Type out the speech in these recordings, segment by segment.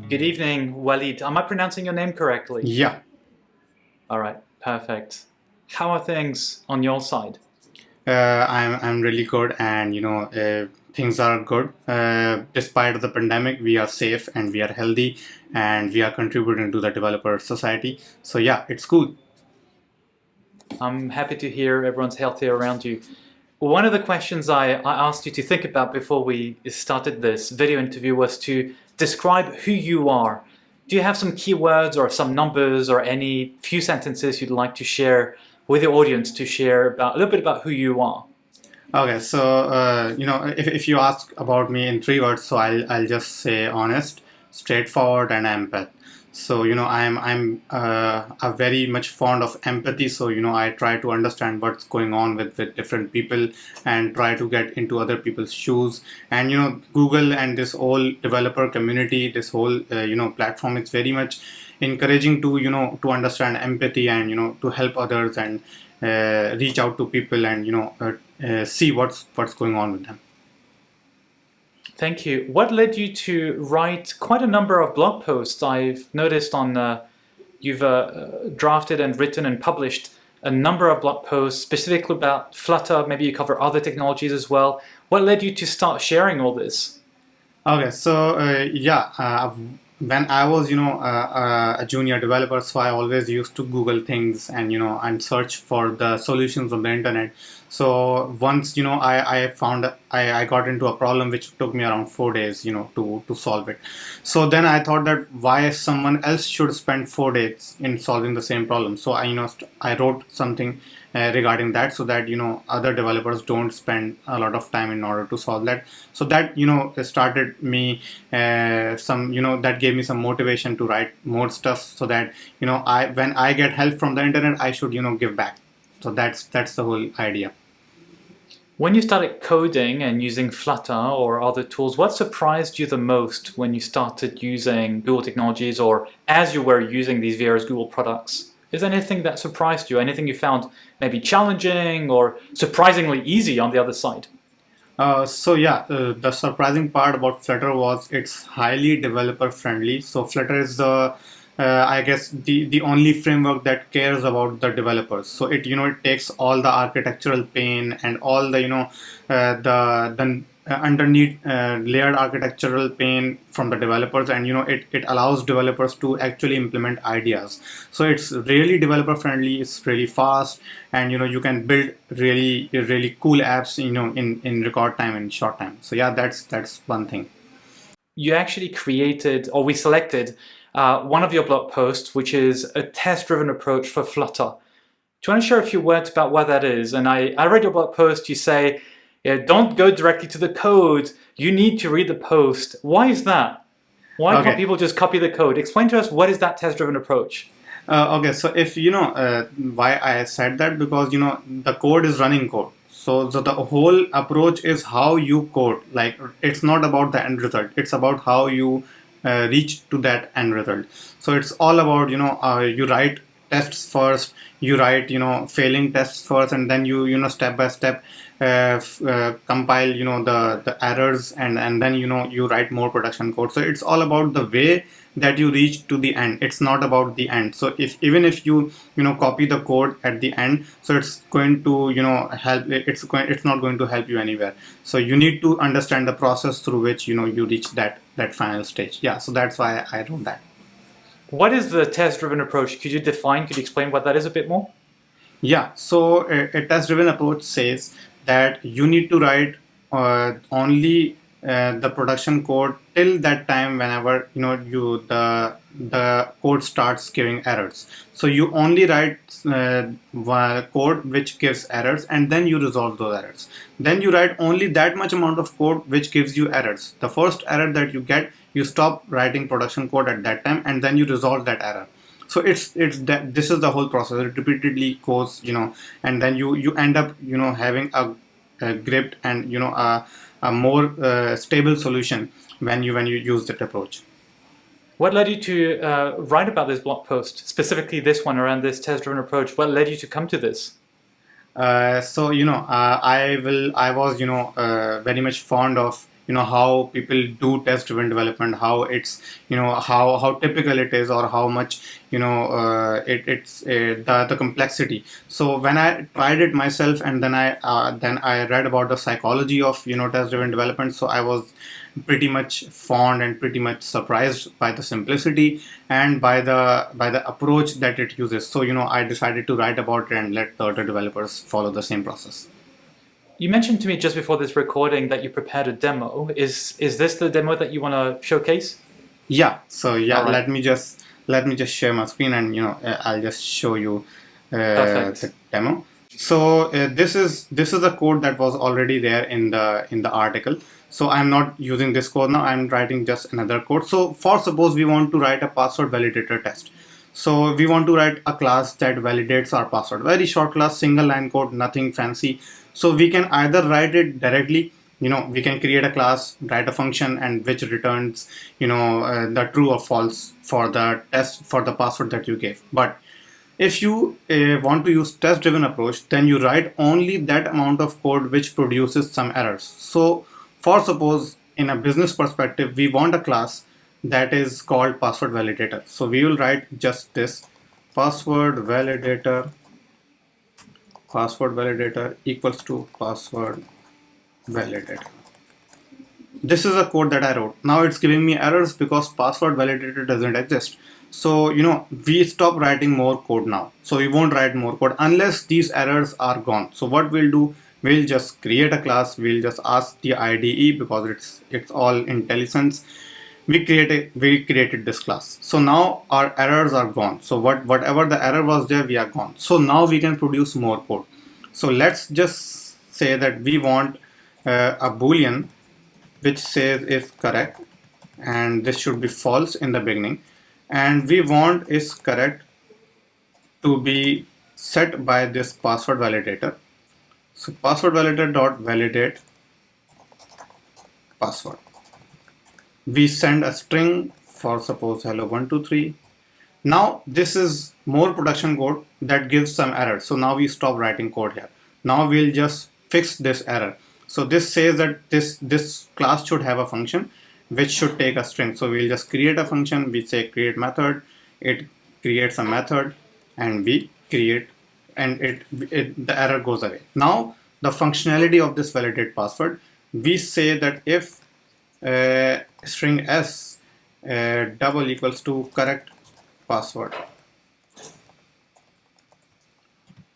Good evening, Waleed. Am I pronouncing your name correctly? Yeah, All right, perfect. How are things on your side? I'm really good, and things are good. Despite the pandemic, we are safe and we are healthy, and we are contributing to the developer society. So yeah, it's cool. I'm happy to hear everyone's healthy around you. One of the questions I asked you to think about before we started this video interview was to describe who you are. Do you have some keywords or some numbers or any few sentences you'd like to share with the audience to share about a little bit about who you are? Okay, so if you ask about me in three words, so I'll just say honest, straightforward, and empath. So I'm a very much fond of empathy. So I try to understand what's going on with different people and try to get into other people's shoes. And Google and this whole developer community, this whole platform, it's very much encouraging to to understand empathy and to help others and reach out to people and see what's going on with them. Thank you. What led you to write quite a number of blog posts? I've noticed you've drafted and written and published a number of blog posts specifically about Flutter. Maybe you cover other technologies as well. What led you to start sharing all this? Okay, so when I was a junior developer, so I always used to Google things and and search for the solutions on the internet. So once I found I got into a problem which took me around 4 days to solve it. So then I thought that why someone else should spend 4 days in solving the same problem. So I wrote something regarding that, so that other developers don't spend a lot of time in order to solve that. So that started me some that gave me some motivation to write more stuff, so that I when I get help from the internet, I should give back. So that's the whole idea. When you started coding and using Flutter or other tools, what surprised you the most when you started using Google technologies or as you were using these various Google products? Is there anything that surprised you? Anything you found maybe challenging or surprisingly easy on the other side? The surprising part about Flutter was it's highly developer friendly. So Flutter is I guess the only framework that cares about the developers. So it takes all the architectural pain and all the the underneath layered architectural pain from the developers, and it allows developers to actually implement ideas. So it's really developer friendly, it's really fast, and you can build really cool apps in record time and short time. So yeah, that's one thing. You actually created, or we selected, one of your blog posts, which is a test-driven approach for Flutter. Do you want to share a few words about what that is? And I read your blog post. You say, yeah, don't go directly to the code. You need to read the post. Why is that? Why can't Okay. people just copy the code? Explain to us, what is that test-driven approach? Okay, so if why I said that, because the code is running code. So the whole approach is how you code. Like, it's not about the end result. It's about how you reach to that end result. So it's all about you write tests first. You write failing tests first, and then step by step compile the errors, and then you write more production code. So it's all about the way that you reach to the end. It's not about the end. So if even if you copy the code at the end, so it's going to help, it's not going to help you anywhere. So you need to understand the process through which you reach that final stage. Yeah, so that's why I wrote that. What is the test-driven approach? Could you explain what that is a bit more? Yeah, so a test-driven approach says that you need to write only the production code till that time whenever the code starts giving errors. So you only write code which gives errors, and then you resolve those errors. Then you write only that much amount of code which gives you errors. The first error that you get, you stop writing production code at that time, and then you resolve that error. So it's that this is the whole process. It repeatedly goes, and then you end up having a gripped and a more stable solution when you use that approach. What led you to write about this blog post, specifically this one around this test-driven approach? What led you to come to this? I was very much fond of how people do test driven development, how it's, how typical it is, or how much, it's the complexity. So when I tried it myself, and then I read about the psychology of, test driven development, so I was pretty much fond and pretty much surprised by the simplicity and by the approach that it uses. So I decided to write about it and let the other developers follow the same process. You mentioned to me just before this recording that you prepared a demo. Is this the demo that you want to showcase? Yeah. So yeah, All right. let me just share my screen, and I'll just show you Perfect. the demo. So this is a code that was already there in the article. So I'm not using this code now. I'm writing just another code. So for suppose we want to write a password validator test. So we want to write a class that validates our password. Very short class, single line code, nothing fancy. So we can either write it directly. We can create a class, write a function, and which returns, the true or false for the test for the password that you gave. But if you want to use test driven approach, then you write only that amount of code which produces some errors. So for suppose in a business perspective, we want a class that is called password validator. So we will write just this password validator equals to password validator. This is a code that I wrote. Now it's giving me errors because password validator doesn't exist. So we stop writing more code now. So we won't write more code unless these errors are gone. So what we'll do, we'll just create a class. We'll just ask the IDE, because it's all IntelliSense. We created this class. So now our errors are gone. So whatever the error was there, we are gone. So now we can produce more code. So let's just say that we want a boolean which says is correct, and this should be false in the beginning, and we want is correct to be set by this password validator. So password validator dot validate password. We send a string for suppose hello 123. Now this is more production code that gives some error. So now we stop writing code here. Now we'll just fix this error. So this says that this class should have a function which should take a string. So we'll just create a function. We say create method. It creates a method, and we create, and the error goes away. Now the functionality of this validate password, we say that if string s double equals to correct password,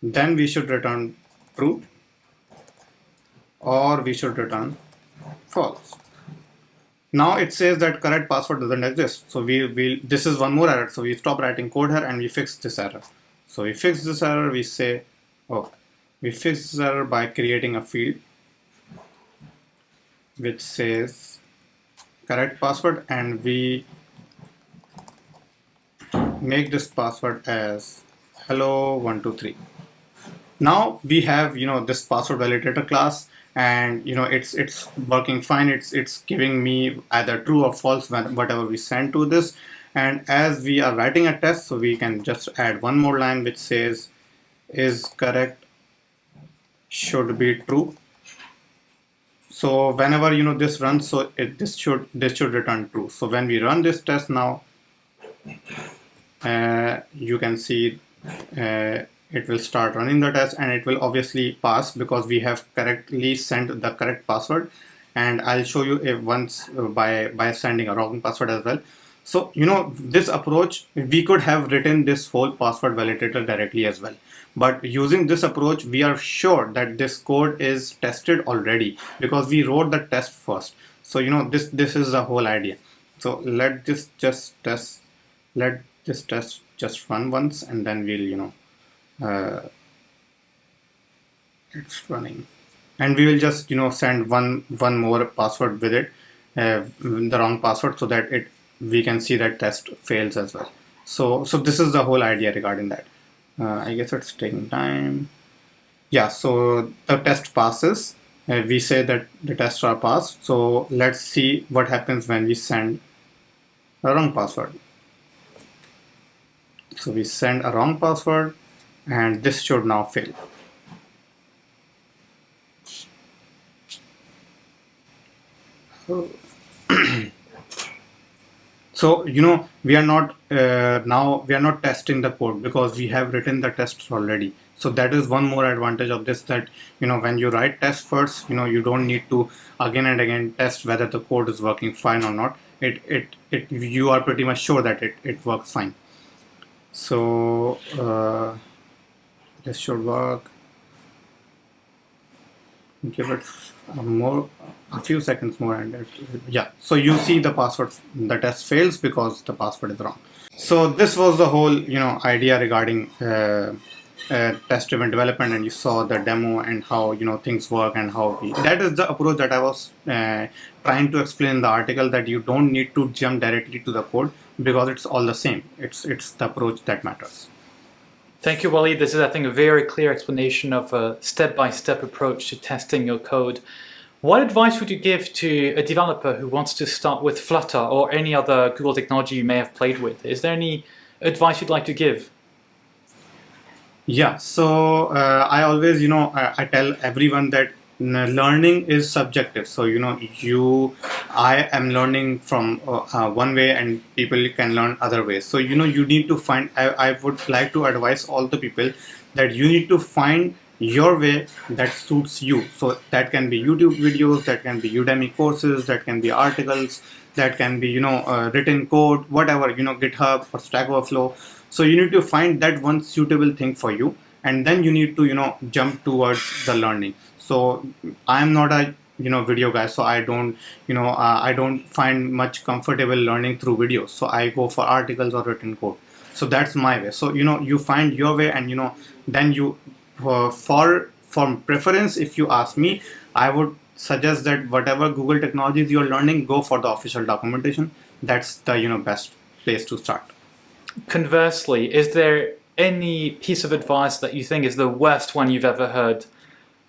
then we should return true, or we should return false. Now it says that correct password doesn't exist. So this is one more error. So we stop writing code here and we fix this error. So we fix this error. We say, we fix this error by creating a field which says correct password, and we make this password as hello 123. Now we have this password validator class, and it's working fine. It's giving me either true or false whatever we send to this. And as we are writing a test, so we can just add one more line which says is correct should be true. So whenever this runs, so this should return true. So when we run this test now, you can see it will start running the test, and it will obviously pass because we have correctly sent the correct password. And I'll show you if once by sending a wrong password as well. So this approach, we could have written this whole password validator directly as well, but using this approach we are sure that this code is tested already because we wrote the test first. So this is the whole idea. So let this test just run once, and then we'll it's running, and we will just send one more password with it, the wrong password, so that we can see that test fails as well. So this is the whole idea regarding that. I guess it's taking time. Yeah, so the test passes. We say that the tests are passed. So let's see what happens when we send a wrong password. So we send a wrong password, and this should now fail. So we are not now we are not testing the code because we have written the tests already. So that is one more advantage of this, that when you write tests first, you don't need to again and again test whether the code is working fine or not. It you are pretty much sure that it works fine. So this should work. Give it a few seconds more, and yeah. So you see the password, the test fails because the password is wrong. So this was the whole idea regarding test-driven development, and you saw the demo and how things work and how that is the approach that I was trying to explain in the article, that you don't need to jump directly to the code because it's all the same. It's the approach that matters. Thank you, Waleed. This is, I think, a very clear explanation of a step-by-step approach to testing your code. What advice would you give to a developer who wants to start with Flutter or any other Google technology you may have played with? Is there any advice you'd like to give? Yeah, so I always, I tell everyone that learning is subjective. So, I am learning from one way and people can learn other ways. So, you need to find, I would like to advise all the people that you need to find your way that suits you. So that can be YouTube videos, that can be Udemy courses, that can be articles, that can be, written code, whatever, GitHub or Stack Overflow. So you need to find that one suitable thing for you, and then you need to jump towards the learning. So I'm not a video guy, so I don't I don't find much comfortable learning through videos, so I go for articles or written code. So that's my way. So you find your way, and then you from preference, if you ask me, I would suggest that whatever Google technologies you're learning, go for the official documentation. That's the best place to start. Conversely, is there any piece of advice that you think is the worst one you've ever heard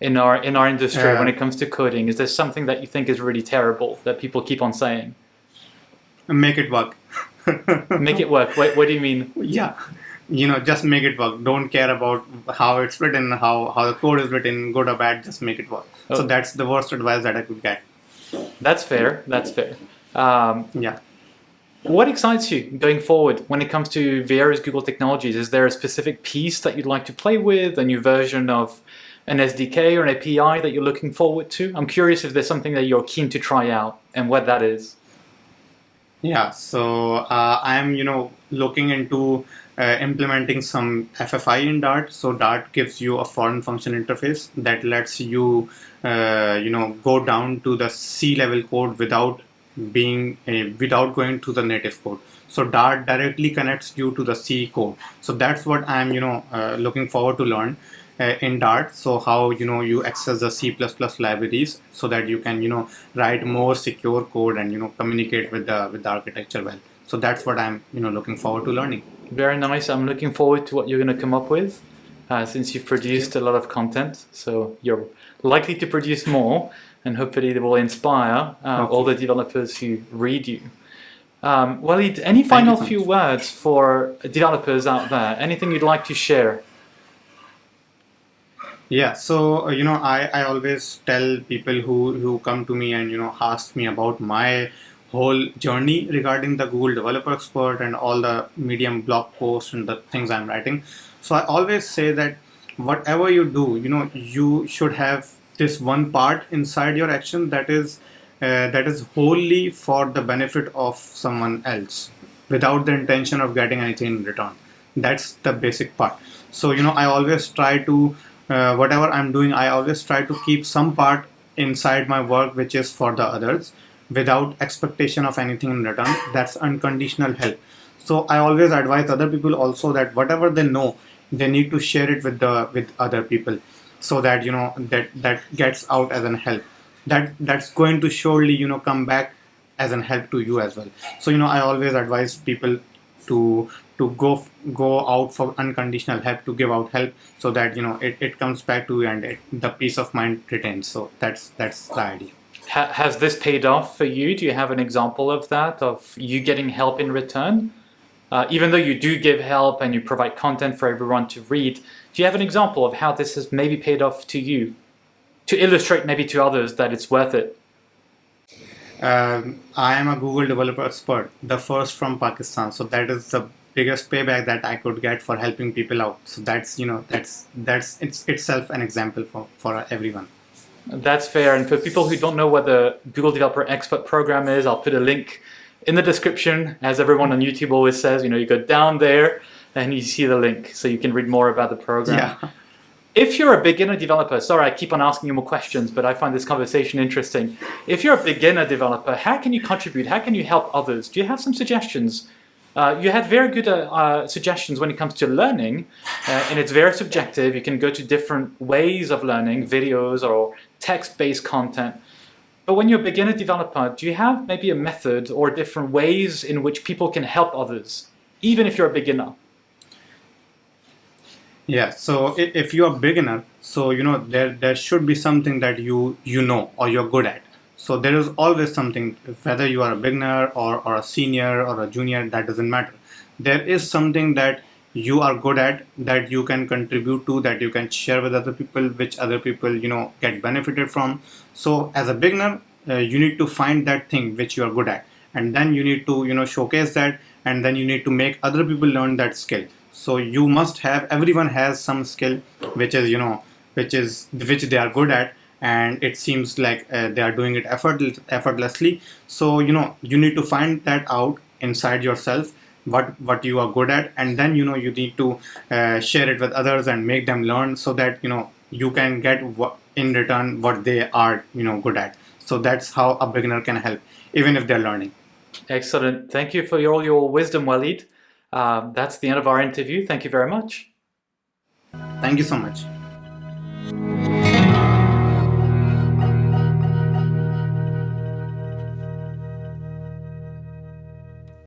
in our industry when it comes to coding? Is there something that you think is really terrible that people keep on saying? Make it work. Make it work. What do you mean? Yeah, just make it work. Don't care about how it's written, how the code is written, good or bad. Just make it work. Oh. So that's the worst advice that I could get. That's fair. That's fair. Yeah. What excites you going forward when it comes to various Google technologies? Is there a specific piece that you'd like to play with, a new version of an SDK or an API that you're looking forward to? I'm curious if there's something that you're keen to try out and what that is. Yeah, so I'm looking into implementing some FFI in Dart. So Dart gives you a foreign function interface that lets you go down to the C level code without going to the native code. So Dart directly connects you to the C code. So that's what I'm looking forward to learn in Dart. So how you access the C++ libraries so that you can write more secure code and communicate with the architecture well. So that's what I'm looking forward to learning. Very nice. I'm looking forward to what you're going to come up with since you've produced a lot of content. So you're likely to produce more, and hopefully they will inspire all the developers who read you. Waleed, any final few words for developers out there? Anything you'd like to share? Yeah, so I always tell people who come to me and ask me about my whole journey regarding the Google Developer Expert and all the Medium blog posts and the things I'm writing. So I always say that whatever you do, you should have this one part inside your action that is wholly for the benefit of someone else, without the intention of getting anything in return. That's the basic part. So I always try to whatever I'm doing, I always try to keep some part inside my work which is for the others, without expectation of anything in return. That's unconditional help. So I always advise other people also that whatever they know, they need to share it with other people, so that that gets out as an help. That's going to surely come back as an help to you as well. So I always advise people to go out for unconditional help, to give out help, so that it comes back to you and the peace of mind retains. So that's the idea. Has this paid off for you? Do you have an example of that, of you getting help in return? Even though you do give help and you provide content for everyone to read, do you have an example of how this has maybe paid off to you, to illustrate maybe to others that it's worth it? I am a Google developer expert, the first from Pakistan. So that is the biggest payback that I could get for helping people out. So that's that's it's itself an example for everyone. That's fair. And for people who don't know what the Google Developer Expert Program is, I'll put a link in the description. As everyone on YouTube always says, you go down there and you see the link so you can read more about the program. Yeah. If you're a beginner developer, sorry, I keep on asking you more questions, but I find this conversation interesting. If you're a beginner developer, how can you contribute? How can you help others? Do you have some suggestions? You had very good suggestions when it comes to learning, and it's very subjective. You can go to different ways of learning, videos or text-based content. But when you're a beginner developer, do you have maybe a method or different ways in which people can help others, even if you're a beginner? Yeah, so if you're a beginner, so there should be something that you know or you're good at. So there is always something, whether you are a beginner or a senior or a junior, that doesn't matter. There is something that you are good at, that you can contribute to, that you can share with other people, which other people get benefited from. So as a beginner, you need to find that thing which you are good at, and then you need to showcase that, and then you need to make other people learn that skill. So you must have, everyone has some skill which is which they are good at, and it seems like they are doing it effortlessly. So you need to find that out inside yourself, what you are good at, and then you need to share it with others and make them learn, so that you can get in return what they are good at. So that's how a beginner can help, even if they're learning. Excellent. Thank you for all your wisdom, Waleed. That's the end of our interview. Thank you very much. Thank you so much.